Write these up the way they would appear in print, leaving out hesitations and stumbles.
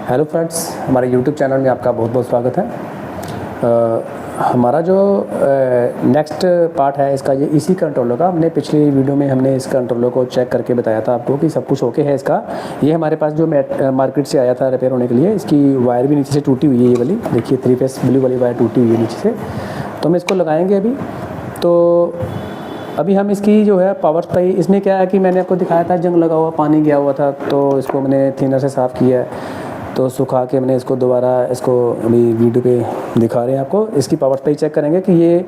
Hello friends, हमारे YouTube channel में आपका बहुत बहुत स्वागत है। हमारा जो नेक्स्ट पार्ट है इसका, ये इसी कंट्रोलर का, हमने पिछली वीडियो में हमने इस कंट्रोलर को चेक करके बताया था आपको कि सब कुछ ओके है इसका। ये हमारे पास जो मार्केट से आया था रिपेयर होने के लिए, इसकी वायर भी नीचे से टूटी हुई है, ये वाली देखिए 3 फेस ब्लू वाली वायर टूटी हुई है नीचे से। तो हम इसको लगाएंगे अभी। तो अभी हम इसकी जो है पावर सप्लाई, इसमें क्या है कि मैंने आपको दिखाया था जंग लगा हुआ, पानी गया हुआ था, तो इसको मैंने थिनर से साफ़ किया है, तो सुखा के मैंने इसको दोबारा इसको अभी वीडियो पे दिखा रहे हैं आपको। इसकी पावर सप्लाई चेक करेंगे कि ये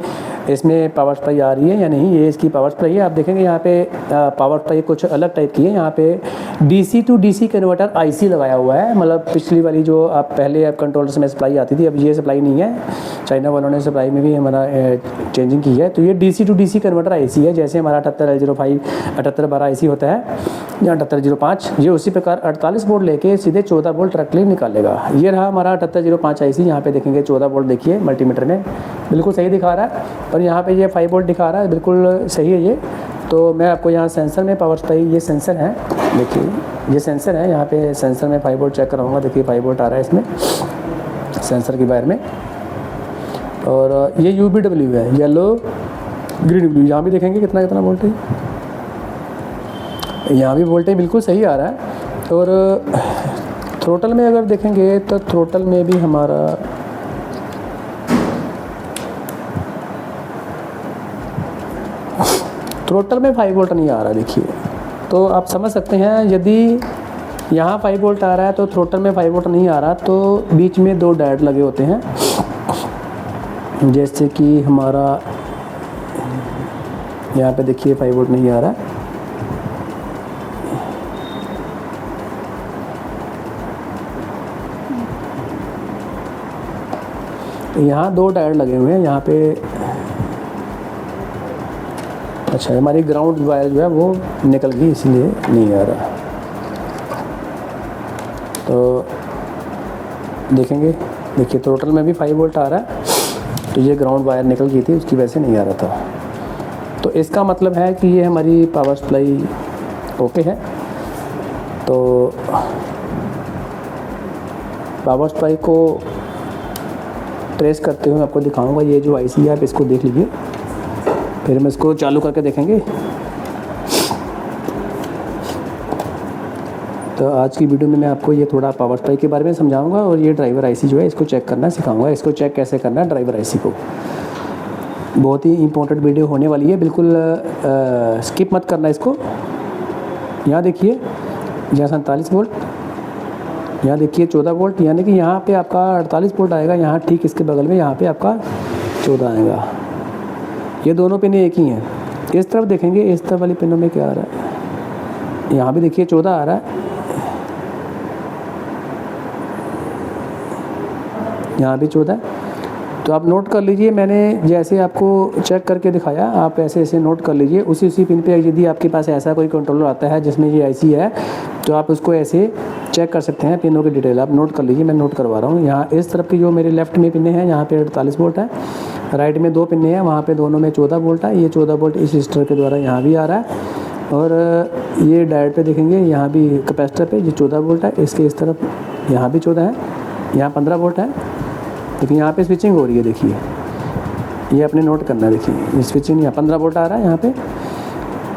इसमें पावर सप्लाई आ रही है या नहीं। ये इसकी पावर सप्लाई है। आप देखेंगे यहाँ पे पावर सप्लाई कुछ अलग टाइप की है। यहाँ पे DC to DC converter IC लगाया हुआ है। मतलब पिछली वाली जो आप पहले आप कंट्रोलर में सप्लाई आती थी, अब ये सप्लाई नहीं है। चाइना वालों ने सप्लाई में भी हमारा चेंजिंग की है। तो ये DC to DC converter IC है। जैसे हमारा 78L05 7812 IC होता है या 7805, ये उसी प्रकार 48 वोल्ट लेके सीधे 14 वोल्ट डायरेक्टली निकालेगा। ये रहा हमारा 7805 IC। यहाँ पे देखेंगे 14 वोल्ट, देखिए मल्टीमीटर में बिल्कुल सही दिखा रहा है, पर यहाँ पे ये 5 वोल्ट दिखा रहा है, बिल्कुल सही है ये। तो मैं आपको यहाँ सेंसर में पावर सप्लाई, ये सेंसर है, देखिए ये सेंसर है। यहाँ पे सेंसर में 5 वोल्ट चेक कराऊंगा। देखिए 5 वोल्ट आ रहा है इसमें सेंसर की वायर में। और ये UVW है, येलो ग्रीन ब्लू। यहाँ भी देखेंगे कितना कितना वोल्टेज, यहाँ भी वोल्टेज बिल्कुल सही आ रहा है। और थ्रोटल में अगर देखेंगे तो थ्रोटल में भी हमारा थ्रोटल में 5 वोल्ट नहीं आ रहा, देखिए। तो आप समझ सकते हैं, यदि यहाँ 5 वोल्ट आ रहा है तो थ्रोटल में 5 वोल्ट नहीं आ रहा, तो बीच में 2 डायोड लगे होते हैं। जैसे कि हमारा यहाँ पे देखिए 5 वोल्ट नहीं आ रहा है। यहाँ 2 डायोड लगे हुए हैं यहाँ पे। अच्छा, हमारी ग्राउंड वायर जो है वो निकल गई, इसलिए नहीं आ रहा। तो देखेंगे, देखिए टोटल में भी 5 वोल्ट आ रहा है, तो ये ग्राउंड वायर निकल गई थी, उसकी वजह से नहीं आ रहा था। तो इसका मतलब है कि ये हमारी पावर सप्लाई ओके है। तो पावर सप्लाई को ट्रेस करते हुए आपको दिखाऊंगा। ये जो IC है आप इसको देख लीजिए, फिर हम इसको चालू करके देखेंगे। तो आज की वीडियो में मैं आपको ये थोड़ा पावर सप्लाई के बारे में समझाऊंगा, और ये ड्राइवर IC जो है इसको चेक करना सिखाऊंगा। इसको चेक कैसे करना है ड्राइवर IC को। बहुत ही इंपॉर्टेंट वीडियो होने वाली है, बिल्कुल स्किप मत करना इसको। यहाँ देखिए, यहाँ 47 वोल्ट, यहाँ देखिए 14 वोल्ट, यानी कि यहाँ पे आपका 48 वोल्ट आएगा। यहाँ ठीक इसके बगल में यहाँ पे आपका 14 आएगा। ये दोनों पिनें एक ही हैं। इस तरफ देखेंगे, इस तरफ वाली पिनों में क्या आ रहा है, यहाँ भी देखिए 14 आ रहा है, यहाँ भी 14 है। तो आप नोट कर लीजिए, मैंने जैसे आपको चेक करके दिखाया, आप ऐसे ऐसे नोट कर लीजिए। उसी पिन पे यदि आपके पास ऐसा कोई कंट्रोलर आता है जिसमें ये IC है, तो आप उसको ऐसे चेक कर सकते हैं। पिनों की डिटेल आप नोट कर लीजिए, मैं नोट करवा रहा हूँ। यहाँ इस तरफ की जो मेरे लेफ्ट में पिने हैं, यहाँ पे 48 वोल्ट है। राइट में 2 पिने हैं, वहाँ पे दोनों में 14 वोल्ट है। ये 14 वोल्ट इस रजिस्टर के द्वारा यहाँ भी आ रहा है। और ये डायोड पे देखेंगे, यहाँ भी कैपेसिटर पे ये 14 वोल्ट है। इसके इस तरफ यहाँ भी 14 है, यहाँ 15 वोल्ट है। लेकिन यहाँ पे स्विचिंग हो रही है, देखिए ये अपने नोट करना है। देखिए ये स्विचिंग, यहाँ 15 वोल्ट आ रहा है यहाँ पे।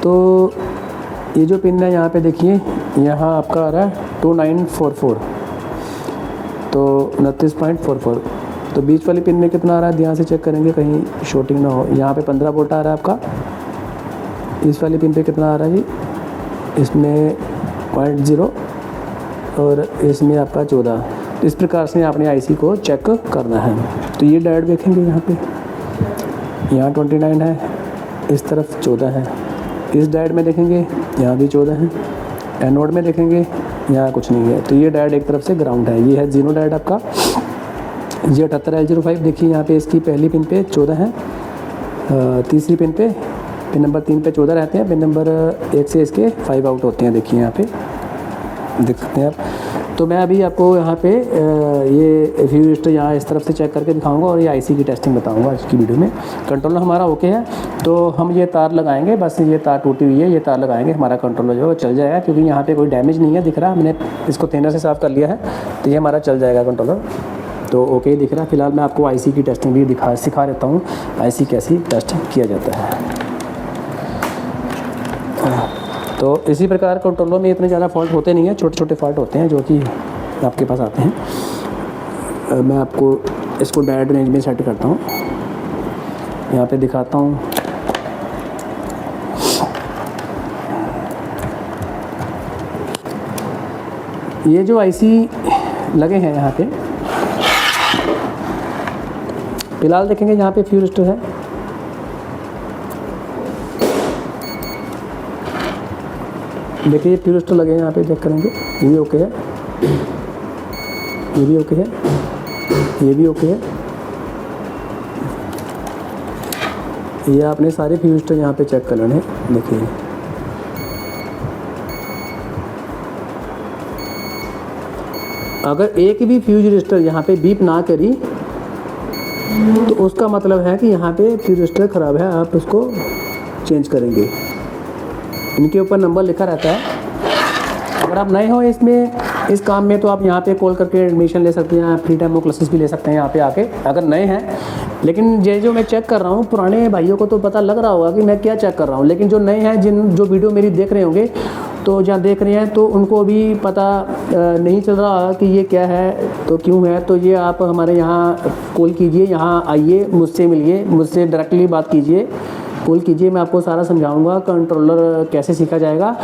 तो ये जो पिन है यहाँ पे देखिए, यहाँ आपका आ रहा है 2944, तो 29.44। तो बीच वाली पिन में कितना आ रहा है ध्यान से चेक करेंगे, कहीं शॉर्टिंग ना हो। यहाँ पे 15 वोल्ट आ रहा है आपका। इस वाली पिन पे कितना आ रहा है जी, इसमें 0.0 और इसमें आपका 14। इस प्रकार से आपने IC को चेक करना है। तो ये डायोड देखेंगे, यहाँ पे यहाँ 29 है, इस तरफ 14 है। इस डायोड में देखेंगे, यहाँ भी 14 है। एनोड में देखेंगे, यहाँ कुछ नहीं है। तो ये डायोड एक तरफ से ग्राउंड है। ये है जीनो डायोड आपका। ये 78L05 देखिए, यहाँ पे इसकी पहली पिन पे 14 है, तीसरी पिन पे, पिन नंबर 3 पे 14 रहते हैं, पिन नंबर 1 से इसके 5 आउट होते हैं। देखिए यहाँ पे देख सकते हैं आप। तो मैं अभी आपको यहाँ पे ये फ्यूज रजिस्टर यहाँ इस तरफ से चेक करके दिखाऊंगा और ये आईसी की टेस्टिंग बताऊंगा आज की वीडियो में। कंट्रोलर हमारा ओके है, तो हम ये तार लगाएंगे, बस ये तार टूटी हुई है, ये तार लगाएंगे, हमारा कंट्रोलर जो है चल जाएगा, क्योंकि यहाँ पे कोई डैमेज नहीं है दिख रहा, हमने इसको थिनर से साफ़ कर लिया है, तो ये हमारा चल जाएगा कंट्रोलर। तो ओके दिख रहा है। फिलहाल मैं आपको आईसी की टेस्टिंग भी सिखा देता हूँ, आईसी कैसी टेस्ट किया जाता है। तो इसी प्रकार कंट्रोलर में इतने ज़्यादा फॉल्ट होते नहीं हैं, छोटे छोटे फॉल्ट होते हैं जो कि आपके पास आते हैं। मैं आपको इसको डायरेक्ट रेंज में सेट करता हूँ, यहाँ पे दिखाता हूँ। ये जो आईसी लगे हैं यहाँ पे, फिलहाल देखेंगे यहाँ पे फ्यूज रजिस्टर है, देखिए फ्यूज रजिस्टर लगे हैं यहाँ पे, चेक करेंगे, ये भी ओके है, ये भी ओके है, ये भी ओके है। ये आपने सारे फ्यूज रजिस्टर यहाँ पे चेक कर लेने हैं, देखिए अगर एक भी फ्यूज रजिस्टर यहाँ पे बीप ना करी तो उसका मतलब है कि यहाँ पे फ्यूज रजिस्टर ख़राब है, आप उसको चेंज करेंगे। इनके ऊपर नंबर लिखा रहता है। अगर आप नए हो इस काम में तो आप यहाँ पे कॉल करके एडमिशन ले सकते हैं, फ्री टाइम क्लासेस भी ले सकते हैं यहाँ पे आके, अगर नए हैं। लेकिन ये जो मैं चेक कर रहा हूँ, पुराने भाइयों को तो पता लग रहा होगा कि मैं क्या चेक कर रहा हूँ, लेकिन जो नए हैं, जो वीडियो मेरी देख रहे होंगे, तो जहाँ देख रहे हैं तो उनको भी पता नहीं चल रहा कि ये क्या है, तो क्यों है। तो ये आप हमारे यहाँ कॉल कीजिए, यहाँ आइए, मुझसे मिलिए, मुझसे डायरेक्टली बात कीजिए, कॉल कीजिए, मैं आपको सारा समझाऊंगा कंट्रोलर कैसे सीखा जाएगा।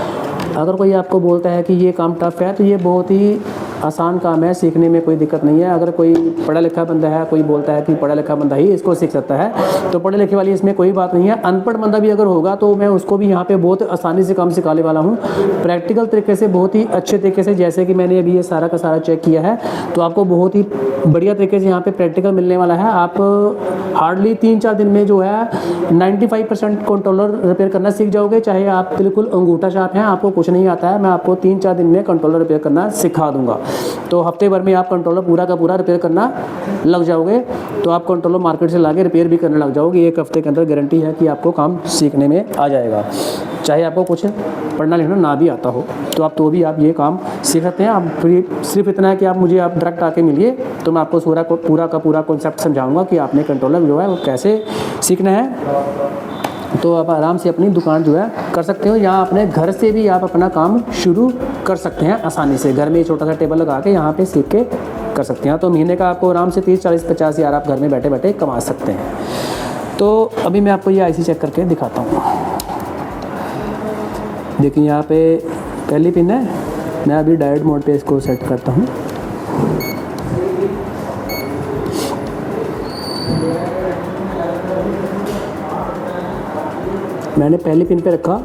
अगर कोई आपको बोलता है कि ये काम टफ़ है, तो ये बहुत ही आसान काम है, सीखने में कोई दिक्कत नहीं है। अगर कोई पढ़ा लिखा बंदा है, कोई बोलता है कि पढ़ा लिखा बंदा ही इसको सीख सकता है, तो पढ़े लिखे वाली इसमें कोई बात नहीं है। अनपढ़ बंदा भी अगर होगा तो मैं उसको भी यहाँ पे बहुत आसानी से काम सिखाने वाला हूँ, प्रैक्टिकल तरीके से, बहुत ही अच्छे तरीके से। जैसे कि मैंने अभी ये सारा का सारा चेक किया है, तो आपको बहुत ही बढ़िया तरीके से यहाँ पे प्रैक्टिकल मिलने वाला है। आप हार्डली 3-4 दिन में जो है 95% कंट्रोलर रिपेयर करना सीख जाओगे। चाहे आप बिल्कुल अंगूठा छाप हैं, आपको कुछ नहीं आता है, मैं आपको 3-4 दिन में कंट्रोलर रिपेयर करना सिखा दूंगा। तो हफ्ते भर में आप कंट्रोलर पूरा का पूरा रिपेयर करना लग जाओगे, तो आप कंट्रोलर मार्केट से लाके रिपेयर भी करने लग जाओगे। 1 हफ्ते के अंदर गारंटी है कि आपको काम सीखने में आ जाएगा। चाहे आपको कुछ पढ़ना लिखना ना भी आता हो, तो आप ये काम सीख सकते हैं। आप सिर्फ इतना है कि आप मुझे डायरेक्ट आके मिलिए, तो मैं आपको पूरा का पूरा कॉन्सेप्ट समझाऊंगा कि आपने कंट्रोलर जो है वो कैसे सीखना है। तो आप आराम से अपनी दुकान जो है कर सकते हो। यहाँ अपने घर से भी आप अपना काम शुरू कर सकते हैं आसानी से। घर में छोटा सा टेबल लगा के यहाँ पे सीख के कर सकते हैं। तो महीने का आपको आराम से 30-40-50 हज़ार आप घर में बैठे बैठे कमा सकते हैं। तो अभी मैं आपको ये आईसी चेक करके दिखाता हूँ। देखिए यहाँ पे पहली पिन है, मैं अभी डायरेक्ट मोड पे इसको सेट करता हूँ। मैंने पहली पिन पे रखा,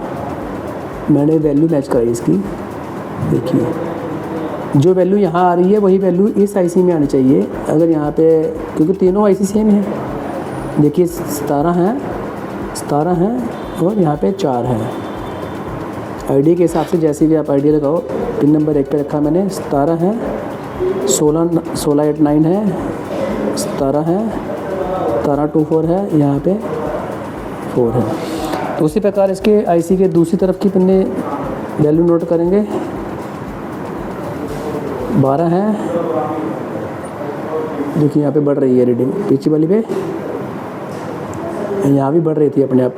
मैंने वैल्यू मैच कराई इसकी। देखिए जो वैल्यू यहाँ आ रही है वही वैल्यू इस आईसी में आनी चाहिए। अगर यहाँ पे, क्योंकि तीनों आईसी सेम है, देखिए 17 हैं और यहाँ पे 4 है। आईडी के हिसाब से जैसे भी आप आईडी लगाओ, पिन नंबर 1 पे रखा मैंने, 17 है, 1689 है, 17 है, 1724 है, यहाँ पे 4 है। तो उसी प्रकार इसके आईसी के दूसरी तरफ की पिन वैल्यू नोट करेंगे। 12 है, देखिए यहाँ पे बढ़ रही है रीडिंग, पीछे वाली पे यहाँ भी बढ़ रही थी अपने आप।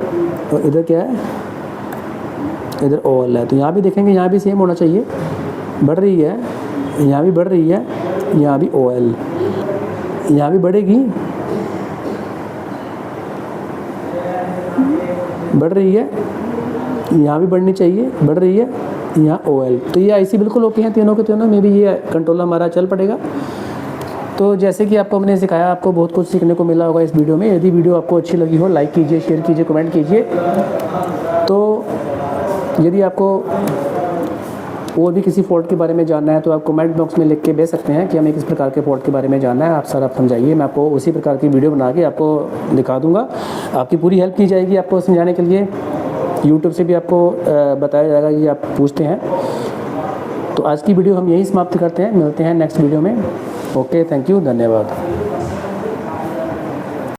और इधर क्या है, इधर ओएल है, तो यहाँ भी देखेंगे, यहाँ भी सेम होना चाहिए, बढ़ रही है, यहाँ भी बढ़ रही है, यहाँ भी ओएल, यहाँ भी बढ़ेगी, बढ़ रही है, यहाँ भी बढ़नी चाहिए, बढ़ रही है, यहाँ ओएल। तो ये आईसी बिल्कुल ओके हैं तीनों के तीनों में भी। ये कंट्रोलर हमारा चल पड़ेगा। तो जैसे कि आपको मैंने सिखाया, आपको बहुत कुछ सीखने को मिला होगा इस वीडियो में। यदि वीडियो आपको अच्छी लगी हो, लाइक कीजिए, शेयर कीजिए, कमेंट कीजिए। तो यदि आपको और भी किसी फॉल्ट के बारे में जानना है, तो आप कमेंट बॉक्स में लिख के भेज सकते हैं कि हमें किस प्रकार के फॉल्ट के बारे में जानना है। आप सर आप समझाइए, मैं आपको उसी प्रकार की वीडियो बना के आपको दिखा दूंगा। आपकी पूरी हेल्प की जाएगी आपको समझाने के लिए। यूट्यूब से भी आपको बताया जाएगा कि आप पूछते हैं। तो आज की वीडियो हम यही समाप्त करते हैं, मिलते हैं नेक्स्ट वीडियो में। ओके, थैंक यू, धन्यवाद।